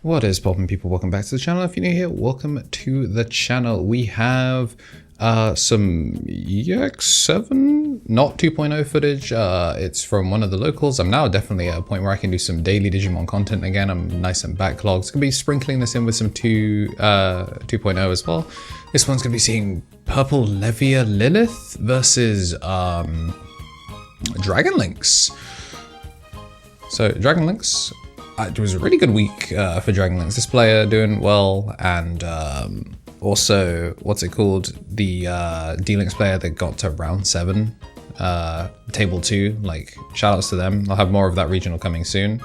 What is poppin', people? Welcome back to the channel. If you're new here, welcome to the channel. We have some EX7, not 2.0 footage. It's from one of the locals. I'm now definitely at a point where I can do some daily Digimon content again. I'm nice and backlogged. Gonna be sprinkling this in with some 2.0 as well. This one's gonna be seeing purple Levia Lilith versus Dragon Linkz. So Dragon Linkz. It was a really good week for Dragon Linkz. This player doing well, and also, what's it called? The D-Linkz player that got to round 7, table 2. Like, shoutouts to them. I'll have more of that regional coming soon.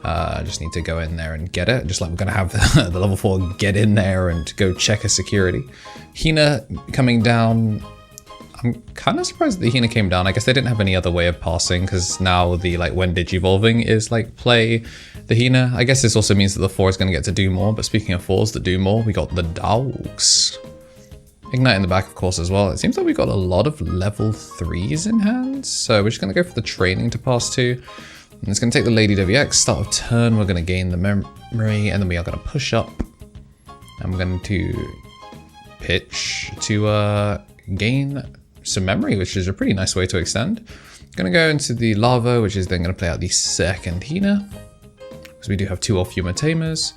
I just need to go in there and get it. Just like we're gonna have the level 4 get in there and go check a security. Hina coming down. I'm kind of surprised that Hina came down. I guess they didn't have any other way of passing, because now the when Digivolving is like play the Hina. I guess this also means that the 4 is going to get to do more. But speaking of 4s that do more, we got the dogs. Ignite in the back, of course, as well. It seems like we got a lot of level 3s in hand. So we're just going to go for the training to pass to. And it's going to take the Lady WX. Start of turn, we're going to gain the memory. And then we are going to push up. And we're going to pitch to gain some memory, which is a pretty nice way to extend. Gonna go into the Lava, which is then gonna play out the second Hina, because we do have 2 off Yuma Tamers.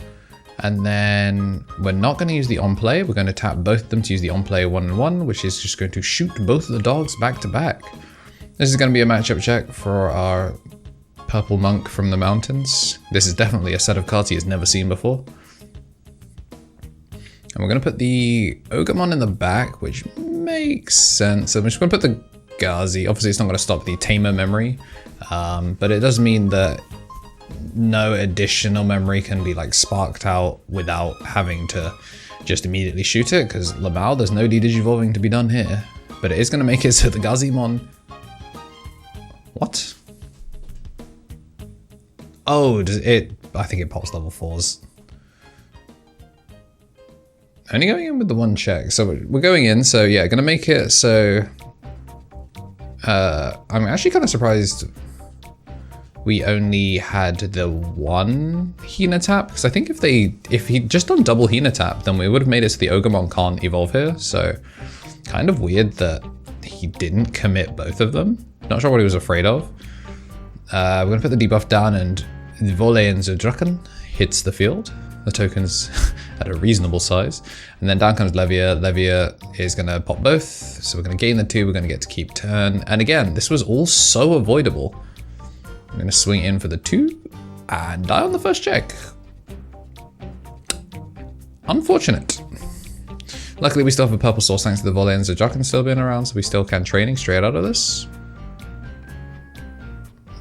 And then we're not gonna use the on play, we're gonna tap both of them to use the on play 1-1, which is just going to shoot both of the dogs back to back. This is gonna be a matchup check for our purple monk from the mountains. This is definitely a set of cards he has never seen before. And we're gonna put the Ogremon in the back, which makes sense. I'm just gonna put the Gazi. Obviously it's not gonna stop the Tamer memory, but it does mean that no additional memory can be like sparked out without having to just immediately shoot it, because Lamau, there's no de-digivolving to be done here. But it is gonna make it so the Gazimon... What? Oh, does it... I think it pops level 4s. Only going in with the 1 check, so we're going in, so yeah, gonna make it so... I'm actually kind of surprised we only had the 1 Hina tap, because I think if he'd just done double Hina tap, then we would have made it so the Ogremon can't evolve here, so kind of weird that he didn't commit both of them. Not sure what he was afraid of. We're gonna put the debuff down, and Volley and Draken hits the field. The tokens at a reasonable size. And then down comes Levia. Levia is going to pop both. So we're going to gain the 2. We're going to get to keep turn. And again, this was all so avoidable. I'm going to swing in for the 2 and die on the first check. Unfortunate. Luckily, we still have a purple source thanks to the Volley and Draken still being around, so we still can training straight out of this.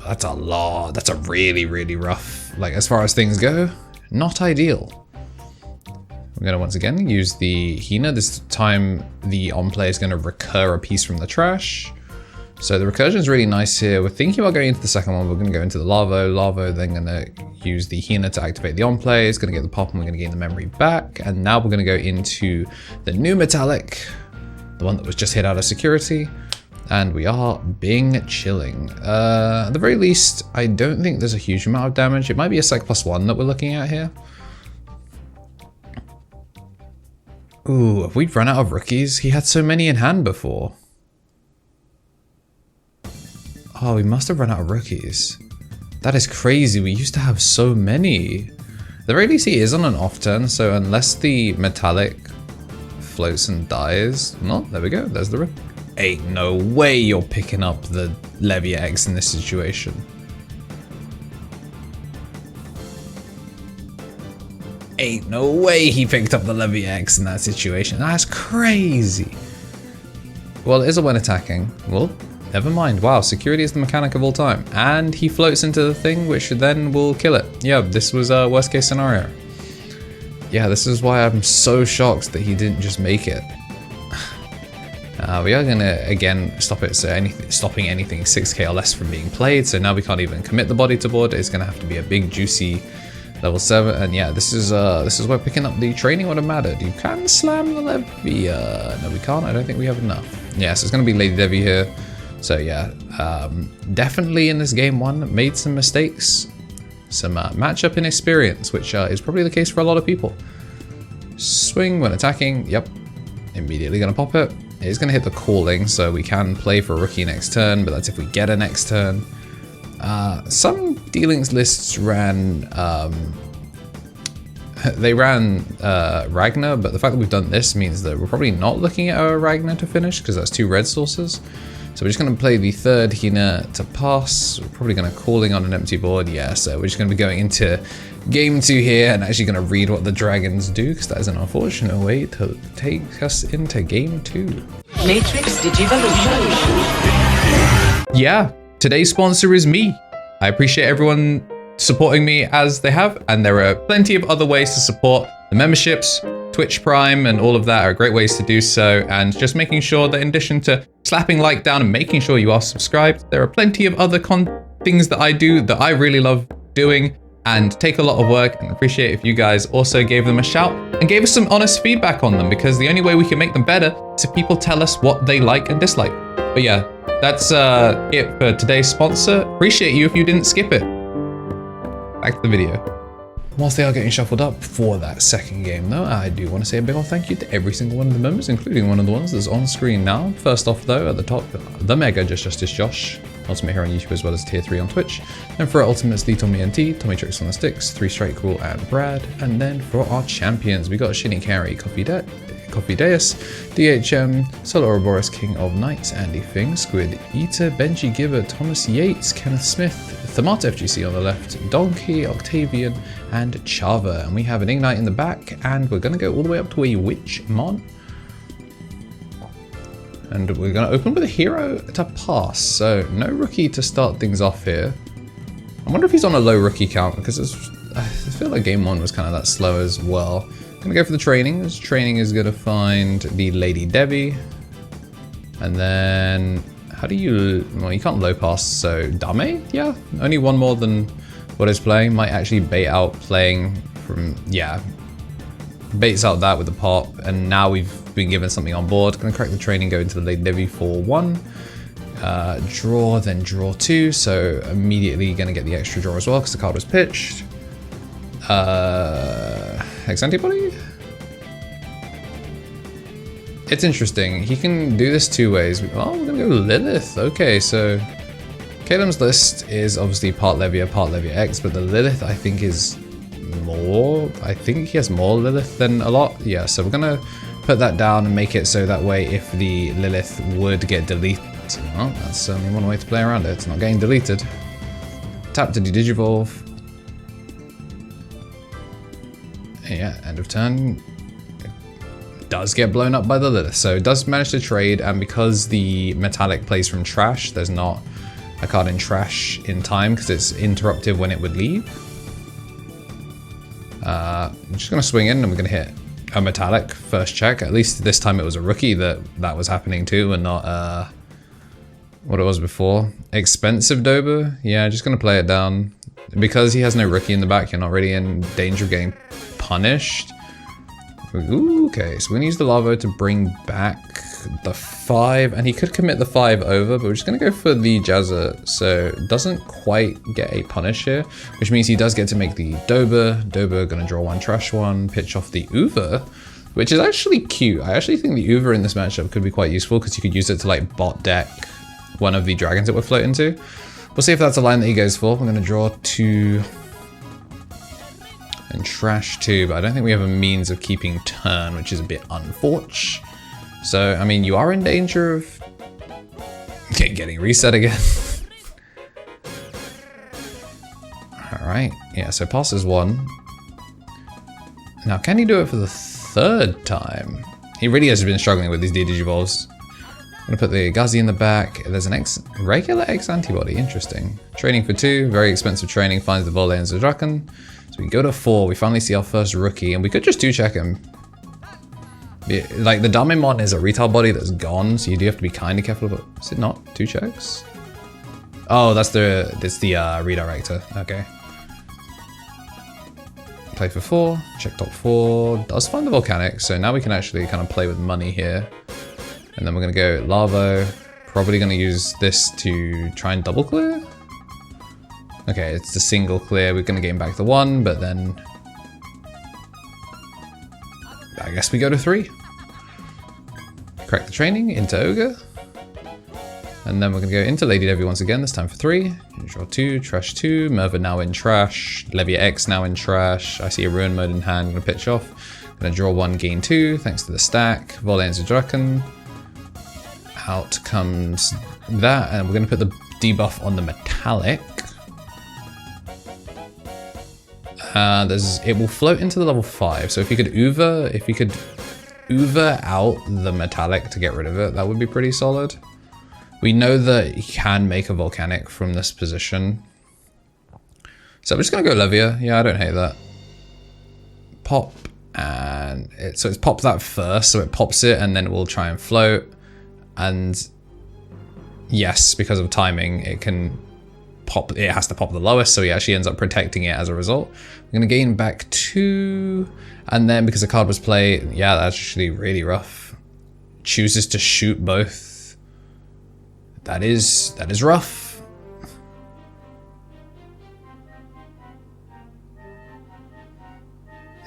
That's a lot. That's a really, really rough, like as far as things go. Not ideal. We're going to once again use the Hina. This time the on play is going to recur a piece from the trash. So the recursion is really nice here. We're thinking about going into the second one. We're going to go into the Lavo. Lavo then going to use the Hina to activate the on play. It's going to get the pop and we're going to gain the memory back. And now we're going to go into the new metallic, the one that was just hit out of security. And we are being chilling. At the very least, I don't think there's a huge amount of damage. It might be a sec +1 that we're looking at here. Ooh, have we run out of rookies? He had so many in hand before. Oh, we must have run out of rookies. That is crazy. We used to have so many. At the very least, he is on an off turn, so unless the metallic floats and dies... No, there we go. There's the rookie. Ain't no way you're picking up the Levia X in this situation. Ain't no way he picked up the Levia X in that situation. That's crazy. Well, it is a when attacking. Well, never mind. Wow, security is the mechanic of all time. And he floats into the thing, which then will kill it. Yeah, this was a worst case scenario. Yeah, this is why I'm so shocked that he didn't just make it. We are going to, again, stop it, so stopping anything 6k or less from being played. So now we can't even commit the body to board. It's going to have to be a big, juicy level 7. And yeah, this is where picking up the training would have mattered. You can slam the Levia. No, we can't. I don't think we have enough. Yeah, so it's going to be Lady Devi here. So yeah, definitely in this game 1, made some mistakes. some matchup inexperience, which is probably the case for a lot of people. Swing when attacking, yep, immediately gonna pop it. It is gonna hit the calling, so we can play for a rookie next turn, but that's if we get a next turn. Some D-Linkz lists ran, they ran Ragnar, but the fact that we've done this means that we're probably not looking at our Ragnar to finish, because that's 2 red sources. So we're just going to play the 3rd Hina to pass. We're probably going to calling on an empty board. Yeah, so we're just going to be going into game 2 here and actually going to read what the dragons do, because that is an unfortunate way to take us into game 2. Matrix Digivolution. Yeah, today's sponsor is me. I appreciate everyone supporting me as they have, and there are plenty of other ways to support. The memberships, Twitch Prime, and all of that are great ways to do so, and just making sure that in addition to slapping like down and making sure you are subscribed, there are plenty of other things that I do that I really love doing and take a lot of work, and appreciate if you guys also gave them a shout and gave us some honest feedback on them, because the only way we can make them better is if people tell us what they like and dislike. But yeah, that's it for today's sponsor. Appreciate you if you didn't skip it. Back to the video. Whilst they are getting shuffled up for that second game though, I do want to say a big old thank you to every single one of the members, including one of the ones that's on screen now. First off though, at the top, the Mega Justice Josh, Ultimate Hero on YouTube as well as Tier 3 on Twitch. Then for our Ultimates, Lee, Tommy and T, Tommy Tricks on the Sticks, 3 Strike Cool and Brad. And then for our champions, we got Shinny Carry, Coffee Deus, DHM, Solar Ouroboros, King of Knights, Andy Fing, Squid Eater, Benji Gibber, Thomas Yates, Kenneth Smith, Thermata FGC on the left, Donkey, Octavian, and Chava. And we have an Ignite in the back, and we're going to go all the way up to a Witchmon. And we're going to open with a hero to pass, so no rookie to start things off here. I wonder if he's on a low rookie count, because I feel like game 1 was kind of that slow as well. Gonna go for the training. This training is gonna find the Lady Debbie. And then, how do you, well, you can't low pass, so Dame? Yeah, only one more than what is playing. Might actually bait out playing from, yeah, baits out that with the pop. And now we've been given something on board. Gonna crack the training, go into the Lady Debbie for 1. Draw, then draw 2. So immediately gonna get the extra draw as well, because the card was pitched. Hex Antibody? It's interesting. He can do this 2 ways. Oh, we're gonna go Lilith. Okay, so Kalem's list is obviously part Levia X, but the Lilith I think is more. I think he has more Lilith than a lot. Yeah, so we're gonna put that down and make it so that way if the Lilith would get deleted, well, that's certainly one way to play around it. It's not getting deleted. Tap to de-digivolve. Yeah, end of turn. It does get blown up by the Lilith, so it does manage to trade, and because the metallic plays from trash, there's not a card in trash in time because it's interruptive when it would leave. I'm just gonna swing in and we're gonna hit a metallic first check. At least this time it was a rookie that was happening to, and not what it was before. Expensive Dober. Yeah, just gonna play it down. Because he has no rookie in the back, you're not really in danger of getting punished. Ooh, okay, so we're gonna use the Lavo to bring back the 5, and he could commit the 5 over, but we're just gonna go for the Jazza, so doesn't quite get a punish here, which means he does get to make the Dober. Dober gonna draw 1 trash 1, pitch off the Uber, which is actually cute. I actually think the Uber in this matchup could be quite useful because you could use it to like bot deck one of the dragons that we're floating to. We'll see if that's a line that he goes for. We're going to draw 2 and trash 2, but I don't think we have a means of keeping turn, which is a bit unfortunate. So, I mean, you are in danger of getting reset again. All right, yeah, so passes 1. Now, can he do it for the 3rd time? He really has been struggling with these D-Digivolves. I'm gonna put the Gazi in the back. There's an regular X antibody, interesting. Training for 2, very expensive training, finds the Volley and Zadrakan. So we go to 4, we finally see our first rookie, and we could just 2-check him. Yeah, like the Digimon is a retail body that's gone, so you do have to be kind of careful about, is it not 2 checks? Oh, that's the redirector, okay. Play for 4, check top 4, does find the Volcanic, so now we can actually kind of play with money here. And then we're gonna go Lavo, probably gonna use this to try and double clear. Okay, it's the single clear. We're going to gain back the 1, but then I guess we go to 3. Correct the training into Ogre. And then we're going to go into Lady Levy once again, this time for 3. Draw 2, trash 2, Merva now in trash, Levia X now in trash. I see a Ruin mode in hand, going to pitch off. Going to draw 1, gain 2, thanks to the stack. Volley Draken. Out comes that, and we're going to put the debuff on the metallic. It will float into the level 5, so if you could Uber out the metallic to get rid of it, that would be pretty solid. We know that you can make a volcanic from this position. So I'm just gonna go Levia. Yeah, I don't hate that. Pop, and so it's popped that first, so it pops it and then it will try and float. And yes, because of timing, it can pop, it has to pop the lowest, so he actually ends up protecting it as a result. We're gonna gain back 2, and then because the card was played, yeah, that's actually really rough. Chooses to shoot both. That is rough.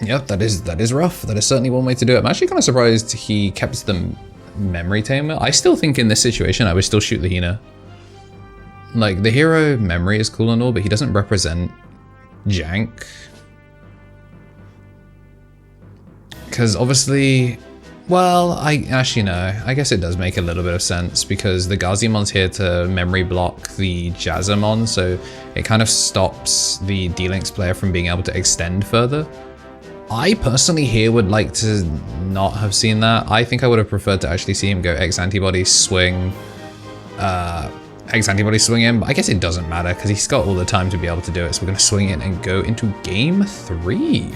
Yep, that is rough. That is certainly one way to do it. I'm actually kind of surprised he kept the memory tamer. I still think in this situation I would still shoot the Hina. Like, the hero memory is cool and all, but he doesn't represent jank. Because obviously, well, I guess it does make a little bit of sense because the Gazimon's here to memory block the Jazzamon, so it kind of stops the D-Linkz player from being able to extend further. I personally here would like to not have seen that. I think I would have preferred to actually see him go X-Antibody swing, X-Antibody swing in, but I guess it doesn't matter because he's got all the time to be able to do it, so we're going to swing it and go into game 3.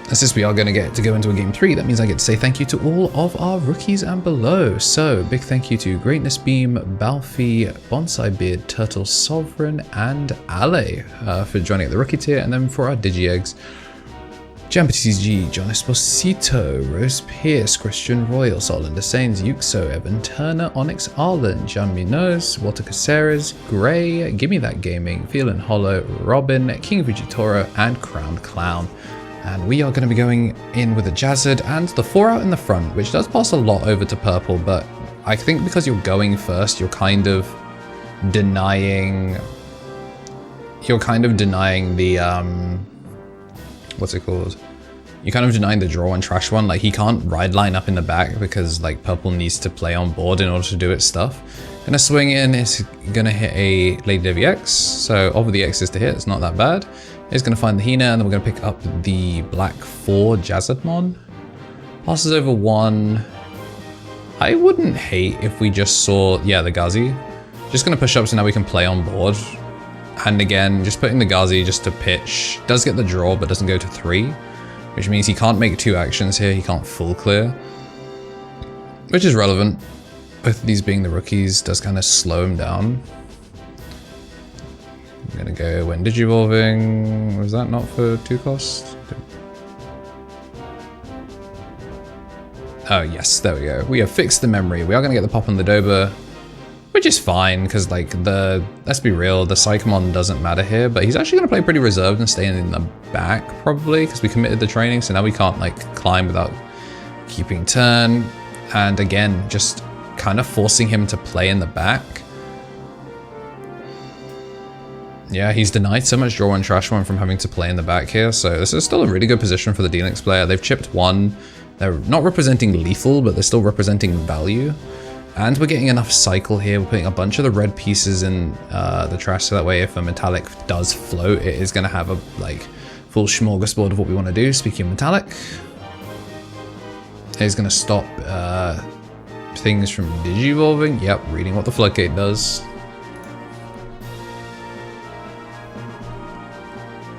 And since we are going to get to go into a game 3, that means I get to say thank you to all of our rookies and below. So, big thank you to Greatness Beam, Balfi, Bonsai Beard, Turtle Sovereign, and Ale for joining at the rookie tier. And then for our Digi Eggs, DigimonTCG, John Esposito, Rose Pierce, Christian Royal, Solon Desains, Yuxo, Evan Turner, Onyx Arlen, John Minos, Walter Caceres, Gray, Gimme That Gaming, Feelin' Hollow, Robin, King Vigitora, and Crowned Clown. And we are going to be going in with a Jazzard and the 4 out in the front, which does pass a lot over to purple, but I think because you're going first, you're kind of denying the, what's it called? You're kind of denying the draw and trash one. Like, he can't ride line up in the back because like purple needs to play on board in order to do its stuff. Gonna swing in, it's gonna hit a Lady Levy X, so over the X's to hit, it's not that bad. It's gonna find the Hina, and then we're gonna pick up the black 4 Jazzardmon. Passes over 1. I wouldn't hate if we just saw, yeah, the Gazi. Just gonna push up so now we can play on board. And again, just putting the Gazi just to pitch. Does get the draw, but doesn't go to 3. Which means he can't make 2 actions here, he can't full clear. Which is relevant. Both of these being the rookies does kind of slow him down. I'm gonna go when Digivolving. Was that not for 2 cost? Oh yes, there we go. We have fixed the memory. We are gonna get the pop on the Doba, which is fine because like let's be real, the Psychomon doesn't matter here, but he's actually gonna play pretty reserved and stay in the back probably because we committed the training, so now we can't like climb without keeping turn. And again, just kind of forcing him to play in the back. Yeah, he's denied so much draw and trash one from having to play in the back here, so this is still a really good position for the D-Linkz player. They've chipped 1. They're not representing lethal, but they're still representing value. And we're getting enough cycle here. We're putting a bunch of the red pieces in the trash, so that way if a metallic does float, it is going to have a like full smorgasbord of what we want to do. Speaking of metallic, it's going to stop things from digivolving. Yep, reading what the floodgate does.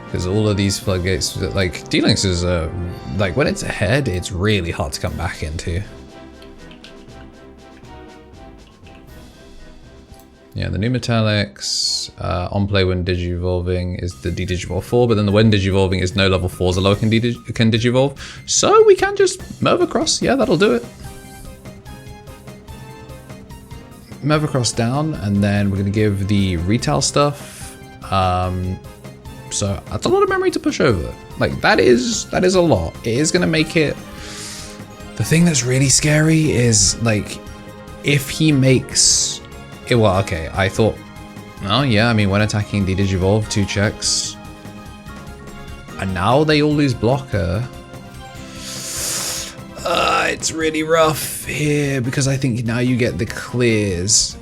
Because all of these floodgates, like D-Linkz is like when it's ahead, it's really hard to come back into. Yeah, the new metallics on play when digivolving is the D-Digivolve 4, but then the when digivolving is no level 4s alone can digivolve. So we can just move across. Yeah, that'll do it. Move across down, and then we're going to give the retail stuff So that's a lot of memory to push over. Like that is a lot. It is gonna make it. The thing that's really scary is like if he makes it. Well, okay, I thought. Oh yeah, I mean when attacking the Digivolve 2 checks, and now they all lose blocker. It's really rough here because I think now you get the clears.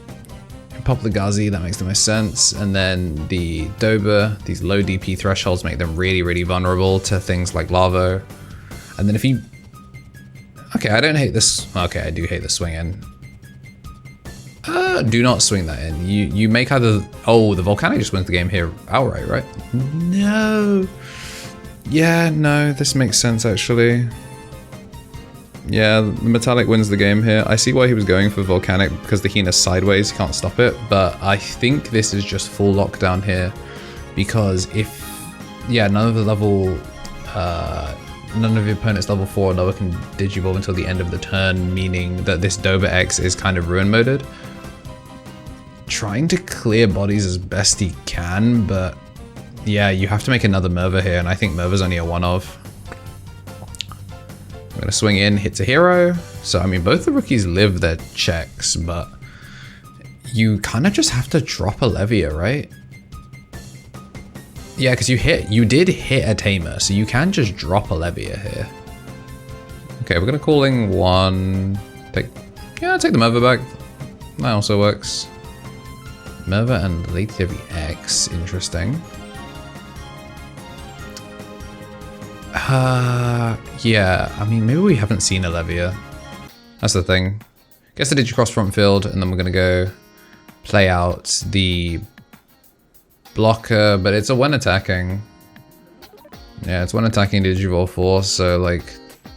Pop the Gazi, that makes the most sense, and then the Doba, these low DP thresholds make them really, really vulnerable to things like Lavo. And then if you... Okay, I don't hate this... Okay, I do hate the swing in. Do not swing that in. You make either... Oh, the Volcanic just wins the game here outright, right? No. Yeah, no, this makes sense actually. Yeah, the Metallic wins the game here. I see why he was going for Volcanic because the Hina's sideways, you can't stop it. But I think this is just full lockdown here because if, yeah, none of your opponent's level 4 or lower can Digivolve until the end of the turn, meaning that this Doba X is kind of ruin moded. Trying to clear bodies as best he can, but yeah, you have to make another Merva here, and I think Merva's only a one-of. I'm gonna swing in, hits a hero. So I mean, both the rookies live their checks, but you kind of just have to drop a Levia, right? Yeah, because you did hit a Tamer, so you can just drop a Levia here. Okay, we're gonna calling one. Take the Merva back. That also works. Merva and Lilithmon X, interesting. Yeah, I mean, maybe we haven't seen a Levia. That's the thing. Guess the Digicross front field, and then we're gonna go play out the blocker, but it's a when attacking. Yeah, it's when attacking Digivolve Force, so like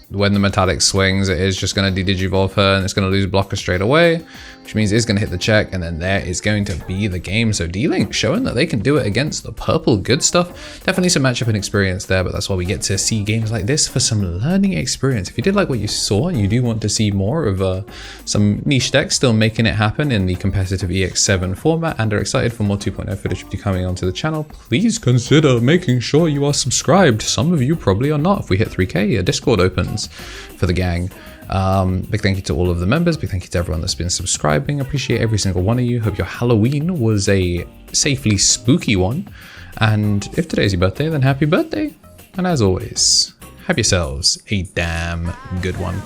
when the Metallic swings, it is just gonna de-Digivolve her and it's gonna lose blocker straight away, which means it's gonna hit the check, and then there is going to be the game. So D-Link showing that they can do it against the purple good stuff. Definitely some matchup and experience there, but that's why we get to see games like this for some learning experience. If you did like what you saw and you do want to see more of some niche decks still making it happen in the competitive EX7 format and are excited for more 2.0 footage to be coming onto the channel, please consider making sure you are subscribed. Some of you probably are not. If we hit 3K, a Discord opens for the gang. Big thank you to all of the members. Big thank you to everyone that's been subscribing. Appreciate every single one of you. Hope your Halloween was a safely spooky one. And if today's your birthday, then happy birthday. And as always, have yourselves a damn good one.